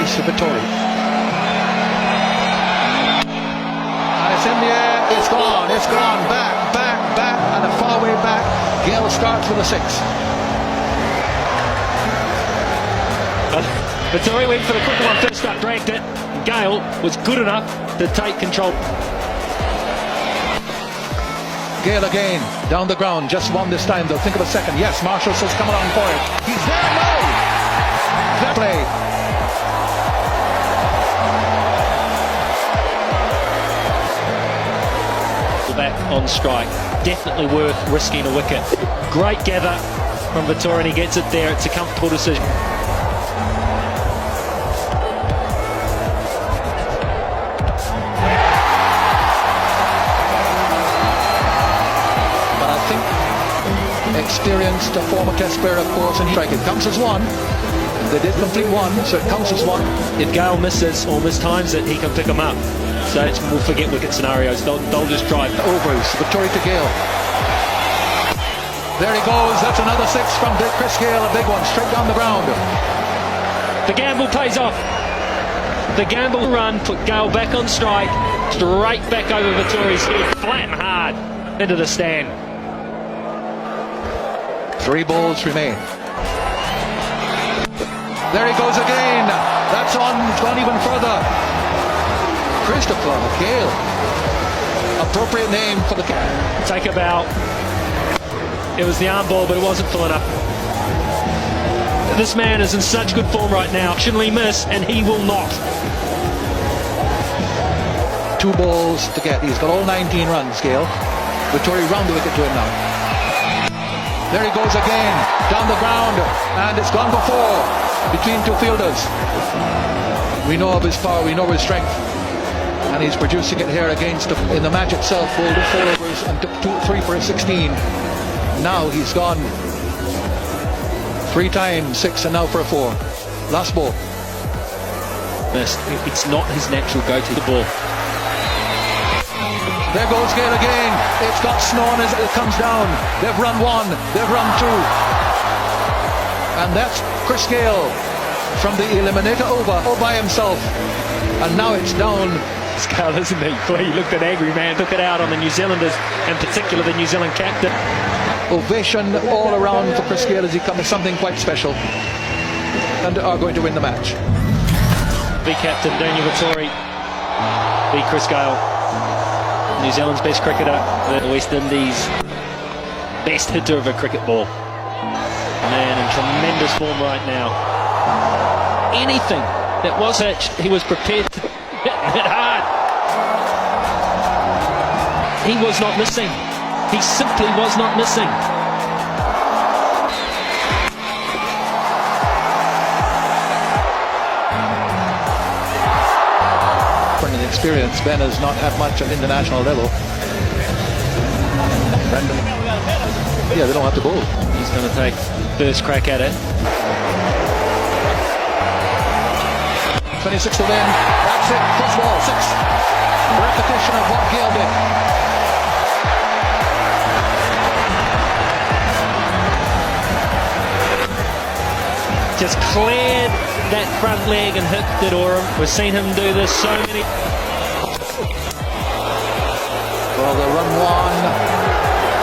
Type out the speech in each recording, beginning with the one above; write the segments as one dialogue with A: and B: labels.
A: It's Vittori. And it's in the air. It's gone. It's gone. Back, back, back, and a far way back. Gayle starts with a 6.
B: Vittori went for the quicker one first up, dragged it. Gayle was good enough to take control.
A: Gayle again, down the ground, just one this time. They'll think of a second. Yes, Marshall says come along for it. He's there now. That play.
B: Back on strike. Definitely worth risking a wicket. Great gather from Vittori, and he gets it there. It's a comfortable decision.
A: Experienced, a former test player, of course, and it counts as 1. They did complete 1, so it counts as 1.
B: If Gayle misses or mistimes it, he can pick them up. So we'll forget wicket scenarios. They'll just drive.
A: Overs, Vittori to Gayle. There he goes. That's another 6 from Chris Gayle, a big one, straight down the ground.
B: The gamble pays off. The gamble run put Gayle back on strike, straight back over Vittori's head, flat and hard into the stand.
A: 3 balls remain. There he goes again. That's on. It's gone even further. Christopher Gayle. Appropriate name for the
B: take a bow. It was the arm ball, but it wasn't full enough. This man is in such good form right now. Shouldn't miss, and he will not.
A: 2 balls to get. He's got all 19 runs, Gayle. Vittori round the wicket to him now. There he goes again, down the ground, and it's gone before, between 2 fielders. We know of his power, we know his strength, and he's producing it here against, in the match itself, bowled 4 overs and took 3 for a 16. Now he's gone 3 times, 6, and now for a 4. Last ball.
B: It's not his natural go-to the ball.
A: There goes Gayle again. It's got Snow as it comes down. They've run 1, they've run 2. And that's Chris Gayle from the eliminator over all by himself. And now it's down.
B: It's Gayle, isn't he? Well, he looked an angry man, took it out on the New Zealanders, in particular the New Zealand captain.
A: Ovation all around for Chris Gayle as he comes something quite special. And are going to win the match.
B: Be captain Daniel Vittori. Be Chris Gayle. New Zealand's best cricketer, the West Indies' best hitter of a cricket ball. Man in tremendous form right now. Anything that was hitched, he was prepared to hit hard. He was not missing. He simply was not missing.
A: Experience. Ben has not had much at international level. Brandon. Yeah, they don't have to bowl.
B: He's going to take first crack at it.
A: 26 to win. That's it. First ball, 6. Repetition of what Gayle did.
B: Just cleared that front leg and hit the Durham. We've seen him do this so many.
A: Well, they'll run 1.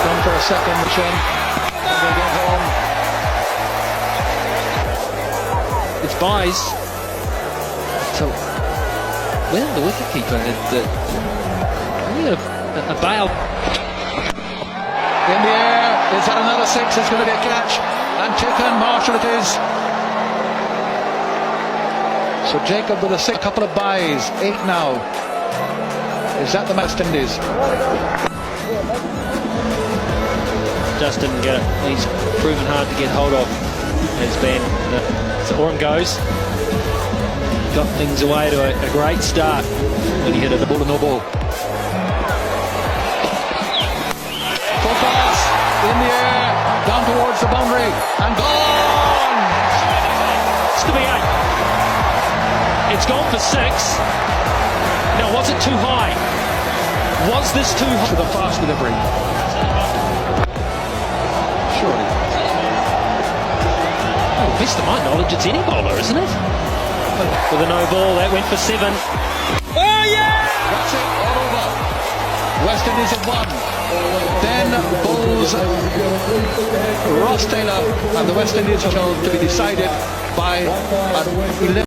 A: Come for a second. Chin. They get home.
B: It's buys. So, where the wicketkeeper had a bail.
A: In the air. Is that another 6? It's going to be a catch. And taken. Marshall it is. So Jacob with a 6, couple of buys, 8 now. Is that the West Indies?
B: Just didn't get it. He's proven hard to get hold of. Has been. So Oram goes. Got things away to a great start when he hit it.
A: The ball and no ball. Full pass in the air, down towards the boundary, and gone.
B: It's to be 8. It's gone for 6. Now, was it too high? Was this too high?
A: For the fast delivery. Surely.
B: Well, best of my knowledge, it's any bowler, isn't it? with a no ball. That went for 7. Oh yeah!
A: That's it, all over. West Indies have won. Then bowls Ross Taylor, and the West Indies shall to be decided by an 11.